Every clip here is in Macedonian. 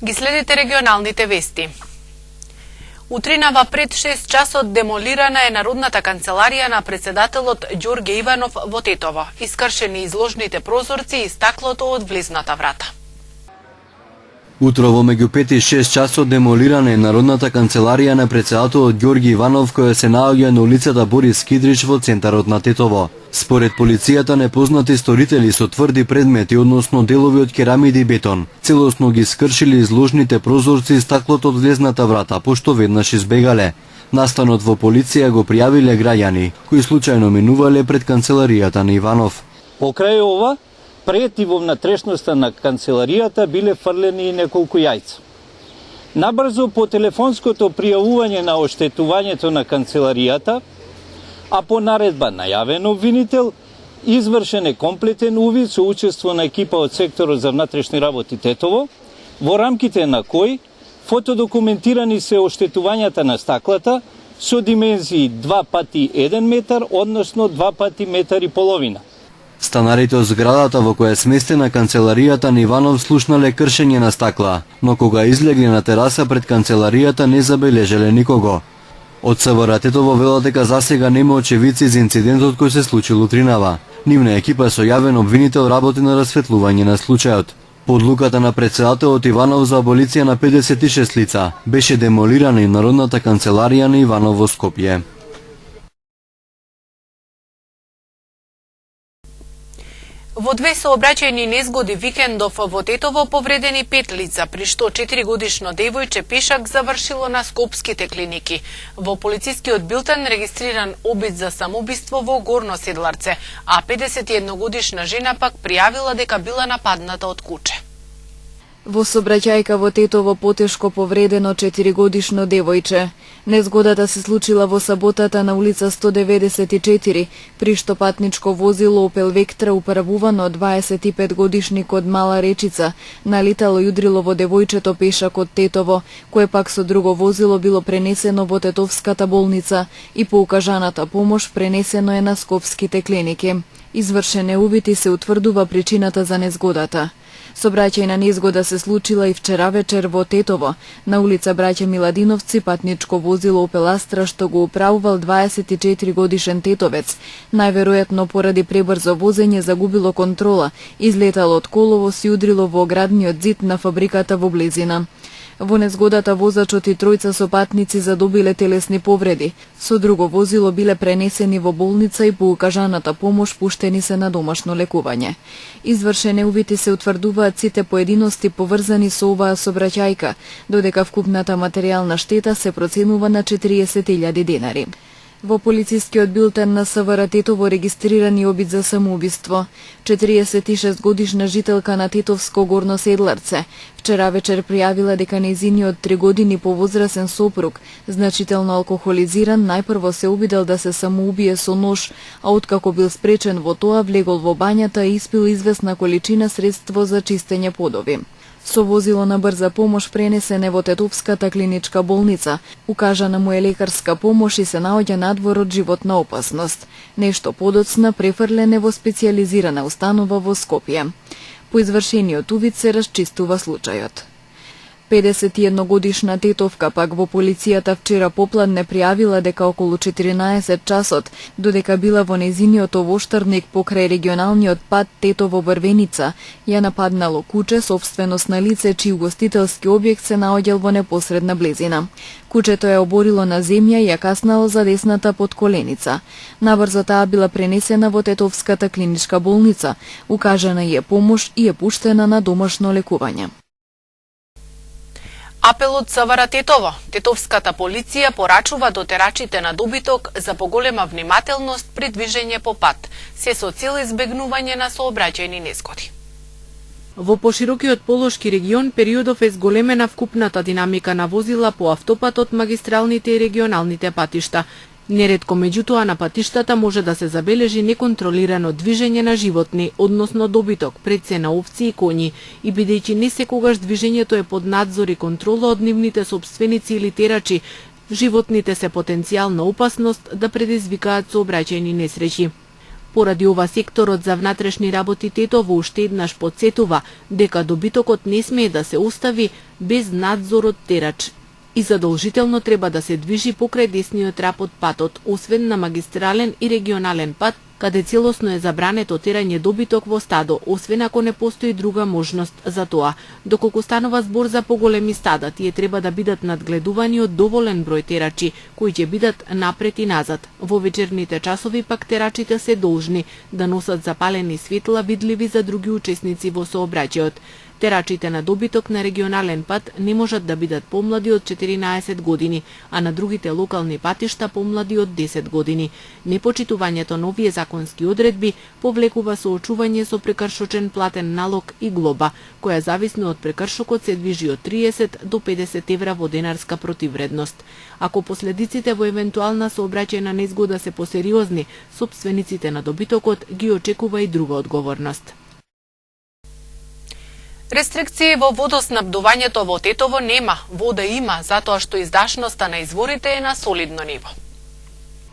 Ги следите регионалните вести. Утринава пред 6 часот демолирана е Народната канцеларија на председателот Ѓорѓе Иванов во Тетово. Искршени изложните прозорци и стаклото од влезната врата. Утрово меѓу 5 и 6 часот демолирана е Народната канцеларија на председателот Ѓорѓе Иванов, која се наоѓа на улицата Борис Кидрич во центарот на Тетово. Според полицијата, непознати сторители со тврди предмети, односно делови од керамид и бетон, целосно ги скршили изложните прозорци и стаклото од влезната врата, пошто веднаш избегале. Настанот во полиција го пријавиле граѓани, кои случајно минувале пред канцеларијата на Иванов. Покрај ова, пред и во внатрешноста на канцеларијата биле фрлени и неколку јајца. Набрзо по телефонското пријавување на оштетувањето на канцеларијата, а по наредба најавен обвинител, извршен е комплетен увид со учество на екипа од секторот за внатрешни работи Тетово, во рамките на кој фотодокументирани се оштетувањата на стаклата со димензии 2 пати 1 метар, односно 2 пати метар и половина. Станарите од зградата во која е сместена канцеларијата на Иванов слушнале кршење на стакла, но кога излегли на тераса пред канцеларијата не забележале никого. Од СВР Тетово велат дека засега нема очевидци за инцидентот кој се случил утринава. Нивна екипа со јавен обвинител работи на расветлување на случајот. По одлуката на председателот Иванов за аболиција на 56 лица беше демолирана и Народната канцеларија на Иванов во Скопје. Во две сообраќајни незгоди викендов во Тетово повредени 5 лица, при што 4-годишно девојче пешак завршило на скопските клиники. Во полицискиот билтен регистриран обид за самоубиство во Горно Седларце, а 51-годишна жена пак пријавила дека била нападната од куче. Во сообраќајка во Тетово потешко повредено 4-годишно девојче. Незгодата се случила во саботата на улица 194, при што патничко возило Опел Вектра управувано од 25-годишник од Мала Речица налетало и удрило во девојчето пешак од Тетово, кое пак со друго возило било пренесено во Тетовската болница и по укажаната помош пренесено е на скопските клиники. Извршен е увид и се утврдува причината за незгодата. Сообраќајна незгода се случила и вчера вечер во Тетово. На улица Браќа Миладиновци патничко возило Опел Астра што го управувал 24 годишен тетовец. Најверојатно поради пребрзо возење загубило контрола, излетало од колово и удрило во оградниот зид на фабриката во близина. Во незгодата возачот и тројца со патници задобиле телесни повреди. Со друго возило биле пренесени во болница и по укажаната помош пуштени се на домашно лекување. Извршен е увид и се утврдуваат сите поединости поврзани со оваа сообраќајка, додека вкупната материјална штета се проценува на 40.000 денари. Во полицискиот билтен на СВР Тетово регистриран и обид за самоубиство. 46 годишна жителка на Тетовско Горно Седларце вчера вечер пријавила дека нејзиниот 3 години повозрасен сопруг, значително алкохолизиран, најпрво се обидел да се самоубие со нож, а откако бил спречен во тоа, влегол во бањата и испил известна количина средство за чистење подови. Со возило на брза помош пренесене во Тетовската клиничка болница. Укажана му е лекарска помош и се наоѓа надвор од животна опасност. Нешто подоцна префрлене во специјализирана установа во Скопје. По извршениот увид се расчистува случајот. 51-годишна тетовка пак во полицијата вчера попладне пријавила дека околу 14 часот, додека била во нејзиниот овоштарник покрај регионалниот пат Тетово-Брвеница, ја нападнало куче собственост на лице чиј угостителски објект се наоѓал во непосредна близина. Кучето ја оборило на земја и ја каснало за десната подколеница. Набрзо таа била пренесена во Тетовската клиничка болница, укажана и е помош и е пуштена на домашно лекување. Апелот СВР Тетово. Тетовската полиција порачува дотерачите на добиток за поголема внимателност при движење по пат, се со цел избегнување на сообраќајни незгоди. Во поширокиот полошки регион периодов е зголемена вкупната динамика на возила по автопатот, магистралните и регионалните патишта. Неретко меѓутоа на патиштата може да се забележи неконтролирано движење на животни, односно добиток, пред се на овци и коњи, и бидејќи не секогаш движењето е под надзор и контрола од нивните сопственици или терачи, животните се потенцијална опасност да предизвикаат сообраќајни несреќи. Поради ова секторот за внатрешни работи Тетово уште еднаш потсетува дека добитокот не смее да се остави без надзор од терач и задолжително треба да се движи покрај десниот рап од патот, освен на магистрален и регионален пат, каде целосно е забрането терање добиток во стадо, освен ако не постои друга можност за тоа. Доколку станува збор за поголеми стада, тие треба да бидат надгледувани од доволен број терачи, кои ќе бидат напред и назад. Во вечерните часови пак терачите се должни да носат запалени светла видливи за други учесници во сообраќајот. Терачите на добиток на регионален пат не можат да бидат помлади од 14 години, а на другите локални патишта помлади од 10 години. Непочитувањето на овие законски одредби повлекува соочување со прекршочен платен налог и глоба, која зависно од прекршокот се движи од 30 до 50 евра во денарска противвредност. Ако последиците во евентуална сообраќајна незгода се посериозни, сопствениците на добитокот ги очекува и друга одговорност. Рестрикции во водоснабдувањето во Тетово нема, вода има, затоа што издашноста на изворите е на солидно ниво.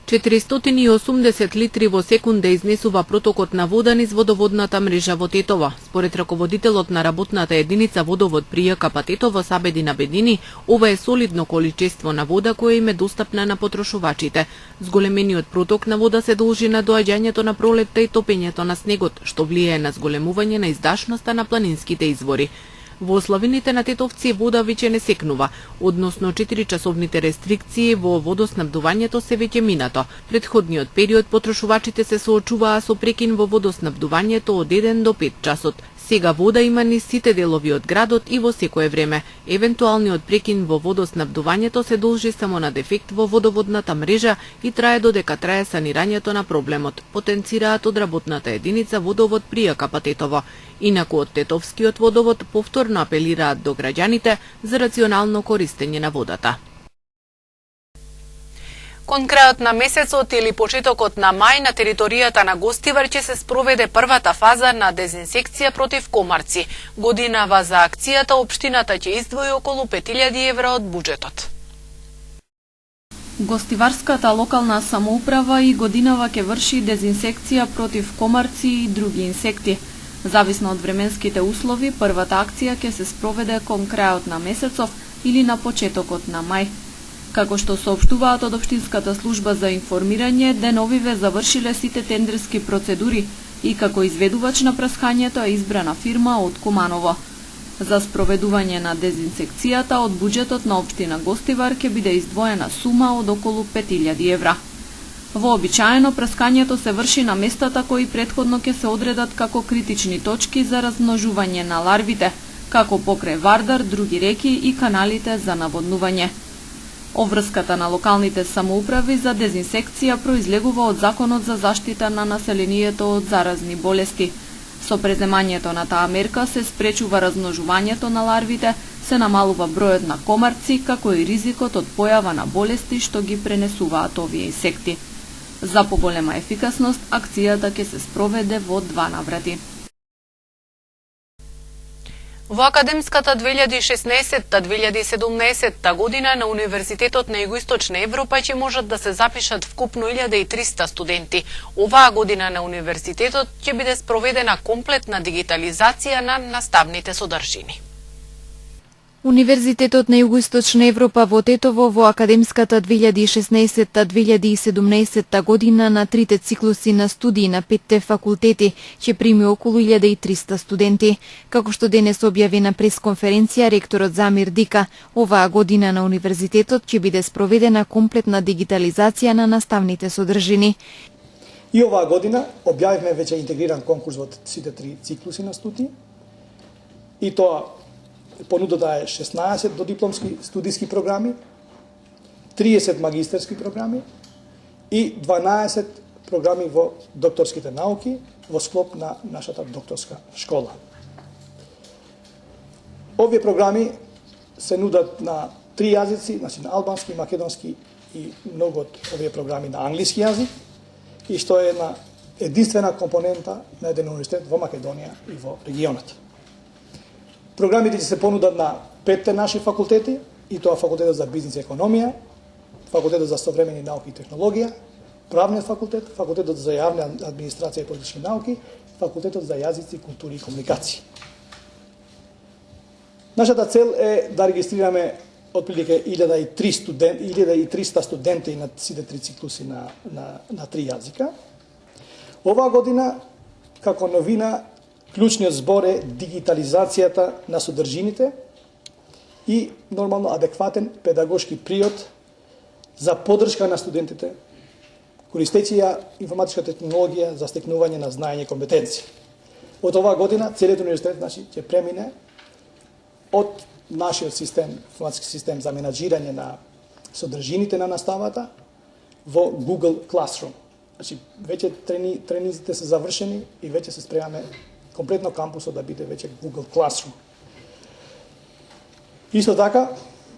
480 литри во секунда изнесува протокот на вода низ водоводната мрежа во Тетово. Според раководителот на работната единица водовод при ЈКП Тетово Сабедин Абедини, ова е солидно количество на вода која им е достапна на потрошувачите. Зголемениот проток на вода се должи на доаѓањето на пролетта и топењето на снегот, што влијае на зголемување на издашноста на планинските извори. Во славините на тетовци вода веќе не секнува, односно 4-часовните рестрикции во водоснабдувањето се веќе минато. Предходниот период потрошувачите се соочуваа со прекин во водоснабдувањето од 1 до 5 часот. Сега вода има низ сите делови од градот и во секое време. Евентуалниот прекин во водоснабдувањето се должи само на дефект во водоводната мрежа и трае додека трае санирањето на проблемот, потенцираат од работната единица водовод при ЈКП Тетово. Инаку од Тетовскиот водовод повторно апелираат до граѓаните за рационално користење на водата. Кон крајот на месецот или почетокот на мај на територијата на Гостивар ќе се спроведе првата фаза на дезинсекција против комарци. Годинава за акцијата општината ќе издвои околу 5000 евра од буџетот. Гостиварската локална самоуправа и годинава ќе врши дезинсекција против комарци и други инсекти. Зависно од временските услови, првата акција ќе се спроведе кон крајот на месецов или на почетокот на мај. Како што соопштуваат од Општинската служба за информирање, деновиве завршиле сите тендерски процедури и како изведувач на праскањето е избрана фирма од Куманово. За спроведување на дезинсекцијата од буџетот на Општина Гостивар ќе биде издвоена сума од околу 5000 евра. Вообичаено праскањето се врши на местата кои претходно ќе се одредат како критични точки за размножување на ларвите, како покрај Вардар, други реки и каналите за наводнување. Обврската на локалните самоуправи за дезинсекција произлегува од Законот за заштита на населението од заразни болести. Со преземањето на таа мерка се спречува размножувањето на ларвите, се намалува бројот на комарци, како и ризикот од појава на болести што ги пренесуваат овие инсекти. За поголема ефикасност, акцијата ќе се спроведе во 2 наврати. Во академската 2016-2017 година на Универзитетот на Југоисточна Европа ќе можат да се запишат вкупно 1300 студенти. Оваа година на Универзитетот ќе биде спроведена комплетна дигитализација на наставните содржини. Универзитетот на Југоисточна Европа во Тетово во академската 2016-2017 година на 3 циклуси на студии на 5 факултети ќе прими околу 1300 студенти. Како што денес објави на пресконференција ректорот Замир Дика, оваа година на универзитетот ќе биде спроведена комплетна дигитализација на наставните содржини. И оваа година објавивме веќе интегриран конкурс во сите 3 циклуси на студии. И тоа понудата е 16 додипломски студиски програми, 30 магистерски програми и 12 програми во докторските науки во склоп на нашата докторска школа. Овие програми се нудат на 3 јазици, значи на албански, македонски и многу од овие програми на англиски јазик, и што е една единствена компонента на еден универзитет во Македонија и во регионот. Програмите ќе се понудат на 5 наши факултети, и тоа факултетот за бизнис и економија, факултетот за современи науки и технологија, Правниот факултет, Факултетот за јавна администрација и политички науки, Факултетот за јазици, култури и комуникации. Нашата цел е да регистрираме отприлike 1300 студенти на сите три циклуси на три јазика. Оваа година, како новина, клучниот збор е дигитализацијата на содржините и нормално адекватен педагошки приод за поддршка на студентите, користејќи ја информатичка технологија за стекнување на знаење и компетенции. Од оваа година целиот универзитет ќе премине од нашиот систем, информатички систем за менаџирање на содржините на наставата во Google Classroom. Значи, веќе тренизите се завршени и веќе се спремаме комплетно кампусот да биде веќе Google Classroom. Исто така,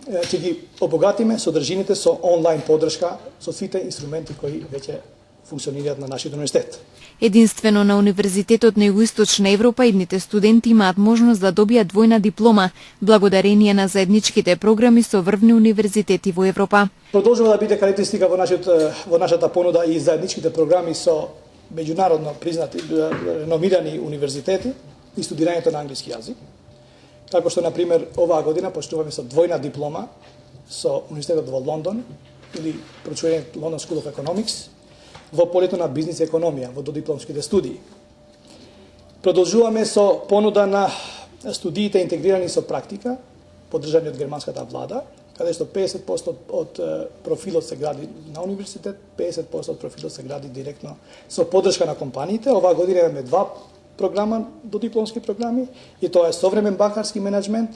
ќе ги обогатиме содржините со онлайн поддршка со сите инструменти кои веќе функционираат на нашиот универзитет. Единствено на Универзитетот на Југоисточна Европа идните студенти имаат можност да добијат двојна диплома, благодарение на заедничките програми со врвни универзитети во Европа. Продолжува да биде карактеристика во нашата понуда и заедничките програми со меѓународно признати реномирани универзитети и студирањето на англиски јазик. Како што, например, оваа година почнуваме со двојна диплома со Универзитетот во Лондон или проучување London School of Economics во полето на бизнис економија во додипломските студии. Продолжуваме со понуда на студиите интегрирани со практика, поддржани од германската влада, каде што 50% од профилот се гради на универзитет, 50% од профилот се гради директно со поддршка на компаниите. Оваа година имаме два програма, додипломски програми, и тоа е современ банкарски менеджмент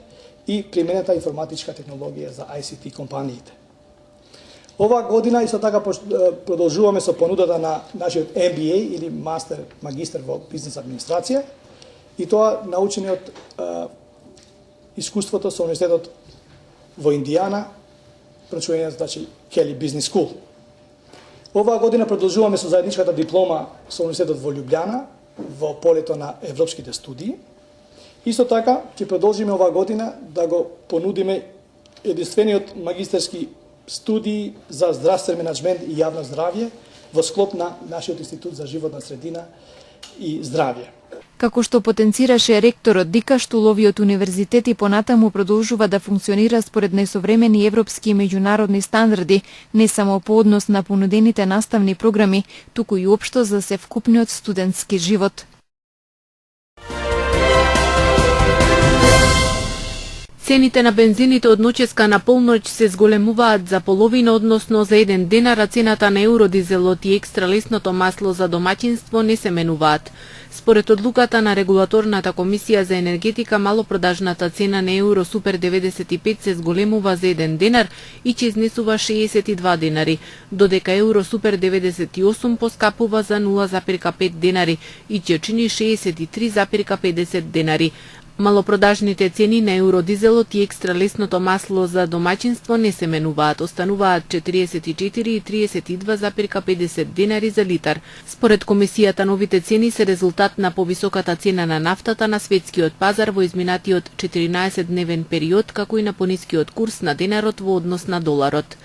и применета информатичка технологија за ICT компаниите. Оваа година исто така продолжуваме со понудата на нашиот MBA или магистер во бизнес администрација, и тоа научени од искуството со универзитетот во Индијана, проучување значи Келли Бизнес Скул. Оваа година продолжуваме со заедничката диплома со универзитетот во Љубљана во полето на европските студии. Исто така ќе продолжиме оваа година да го понудиме единствениот магистерски студии за здравствен менеджмент и јавно здравје во склоп на нашиот Институт за животна средина и здравје. Како што потенцираше ректорот Дика, Штуловиот универзитет и понатаму продолжува да функционира според најсовремени европски и меѓународни стандарди, не само по однос на понудените наставни програми, туку и општо за севкупниот студентски живот. Цените на бензините од ноќеска на полноќ се зголемуваат за половина, односно за 1 денар, а цената на евродизелот и екстра лесното масло за домаќинство не се менуваат. Според одлуката на Регулаторната комисија за енергетика, малопродажната цена на евро супер 95 се зголемува за 1 денар и ќе изнесува 62 денари, додека евро супер 98 поскапува за 0,5 денари и ќе чини 63,50 денари. Малопродажните цени на евродизелот и екстра лесното масло за домаќинство не се менуваат, остануваат 44 и 32,50 денари за литар. Според комисијата, новите цени се резултат на повисоката цена на нафтата на светскиот пазар во изминатиот 14-дневен период, како и на понискиот курс на денарот во однос на доларот.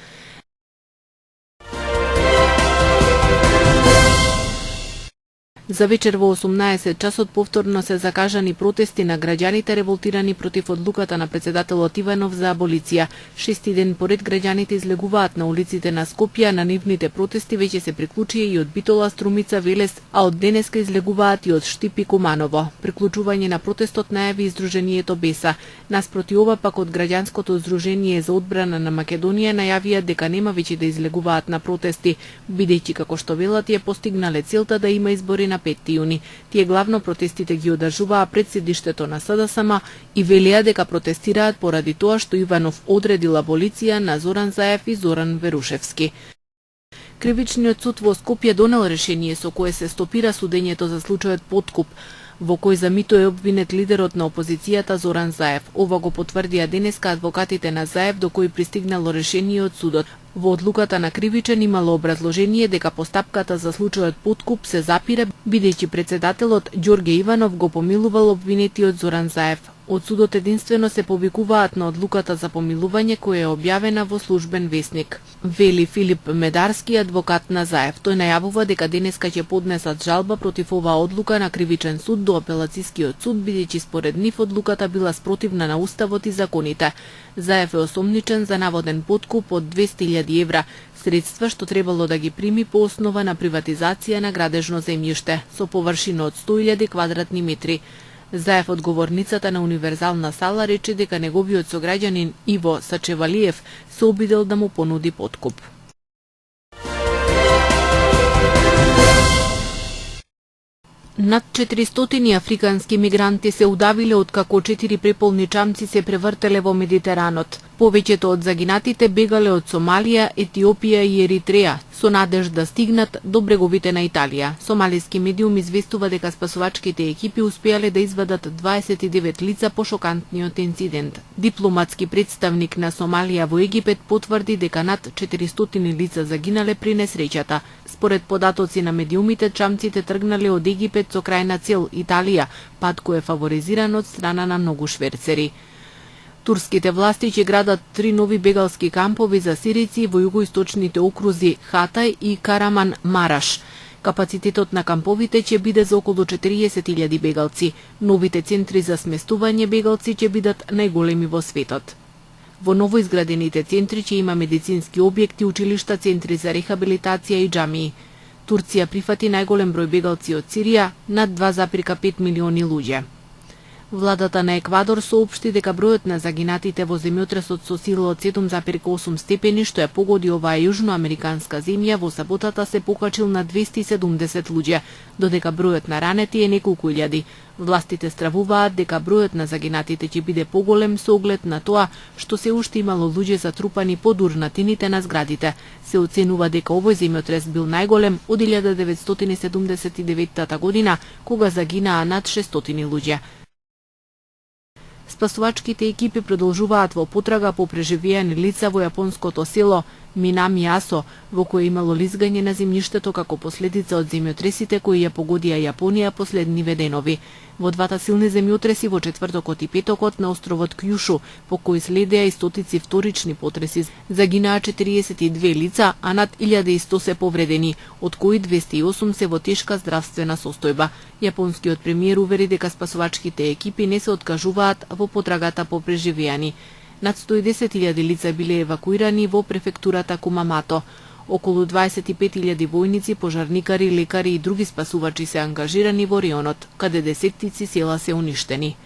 За вечер во 18 часот повторно се закажани протести на граѓаните револтирани против одлуката на председателот Иванов за аболиција. 6 ден поред граѓаните излегуваат на улиците на Скопје, на нивните протести веќе се приклучија и од Битола, Струмица, Велес, а од денеска излегуваат и од Штип и Куманово. Приклучување на протестот најави издруженијето Беса. Наспроти ова пак од граѓанското здружение за одбрана на Македонија најавија дека нема веќе да излегуваат на протести, бидејќи како што велат ја постигнале целта да има избори на 5 јуни. Тие главно протестите ги одржуваа пред седиштето на СДСМ и велеа дека протестираат поради тоа што Иванов одредил аболиција на Зоран Заев и Зоран Верушевски. Кривичниот суд во Скопје донел решение со кое се стопира судењето за случајот подкуп, во кој за мито е обвинет лидерот на опозицијата Зоран Заев. Ова го потврдија денеска адвокатите на Заев, до кои пристигнало решение од судот. Во одлуката на кривичен имало образложение дека постапката за случајот подкуп се запира, бидејќи председателот Ѓорѓе Иванов го помилувал обвинетиот Зоран Заев. Од судот единствено се повикуваат на одлуката за помилување која е објавена во службен весник. Вели Филип Медарски, адвокат на Заев. Тој најавува дека денеска ќе поднесат жалба против оваа одлука на кривичен суд до апелацискиот суд, бидејќи според нив одлуката била спротивна на уставот и законите. Заев е осомничен за наводен подкуп од 200.000 евра, средства што требало да ги прими по основа на приватизација на градежно земјиште со површина од 100.000 квадратни метри. Заев од говорницата на Универзална сала рече дека неговиот сограѓанин Иво Сачевалиев се обидел да му понуди подкуп. Над 400 африкански мигранти се удавиле откако 4 преполни чамци се превртеле во Медитеранот. Повеќето од загинатите бегале од Сомалија, Етиопија и Еритреја, со надеж да стигнат до бреговите на Италија. Сомалиски медиум известува дека спасувачките екипи успеале да извадат 29 лица по шокантниот инцидент. Дипломатски представник на Сомалија во Египет потврди дека над 400 лица загинале при несреќата. Според податоци на медиумите, чамците тргнале од Египет со крајна цел Италија, пат кој е фаворизиран од страна на многу шверцери. Турските власти ќе градат 3 нови бегалски кампови за сирици во југоисточните окрузи Хатај и Караман Мараш. Капацитетот на камповите ќе биде за околу 40.000 бегалци. Новите центри за сместување бегалци ќе бидат најголеми во светот. Во новоизградените центри ќе има медицински објекти, училишта, центри за рехабилитација и џамии. Турција прифати најголем број бегалци од Сирија, над 2,5 милиони луѓе. Владата на Еквадор соопшти дека бројот на загинатите во земјотресот со сила од 7,8 степени, што ја погоди оваа јужноамериканска земја, во саботата се покачил на 270 луѓе, додека бројот на ранети е неколку илјади. Властите стравуваат дека бројот на загинатите ќе биде поголем со оглед на тоа што се уште имало луѓе затрупани под урнатините на зградите. Се оценува дека овој земјотрес бил најголем од 1979 година, кога загинаа над 600 луѓе. Спасувачките екипи продолжуваат во потрага по преживеани лица во јапонското село Минами Асо, во кое имало лизгање на земјиштето како последица од земјотресите кои ја погодија Јапонија последниве денови. Во двата силни земјотреси во четвртокот и петокот на островот Кјушу, по кои следеа и стотици вторични потреси, загинаа 42 лица, а над 1100 се повредени, од кои 208 се во тешка здравствена состојба. Јапонскиот премиер увери дека спасувачките екипи не се откажуваат во потрагата по преживеани. Над 110.000 лица биле евакуирани во префектурата Кумамато. Околу 25.000 војници, пожарникари, лекари и други спасувачи се ангажирани во регионот, каде десеттици села се уништени.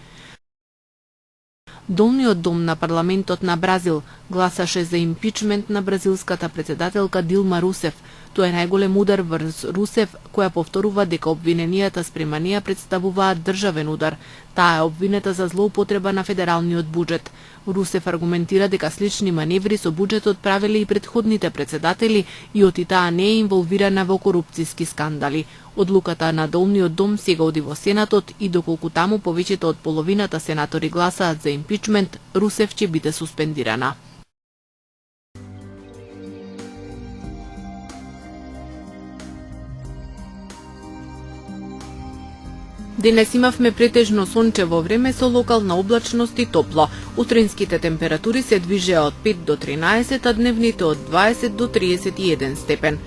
Долниот дом на парламентот на Бразил гласаше за импичмент на бразилската председателка Дилма Русеф. Тоа е најголем удар врз Русеф, која повторува дека обвиненијата спрема неа представуваат државен удар. Таа е обвинета за злоупотреба на федералниот буџет. Русеф аргументира дека слични маневри со буџетот правеле и претходните председатели и оти таа не е инволвирана во корупцијски скандали. Одлуката на Долниот дом сега оди во Сенатот и доколку таму повеќето од половината сенатори гласаат за импичмент, Русеф ќе биде суспендирана. Денес имавме претежно сончево време со локална облачност и топло. Утринските температури се движеа од 5 до 13, а дневните од 20 до 31 степен.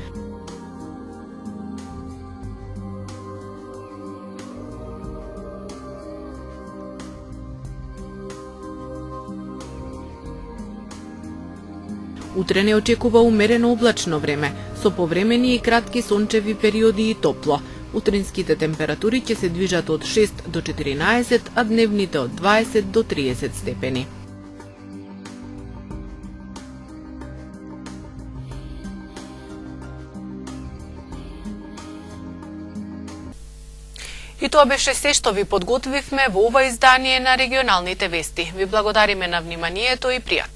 Утре не очекува умерено облачно време, со повремени и кратки сончеви периоди и топло. Утринските температури ќе се движат од 6 до 14, а дневните од 20 до 30 степени. И тоа беше се што ви подготвивме во ова издание на регионалните вести. Ви благодариме на вниманието и пријатно.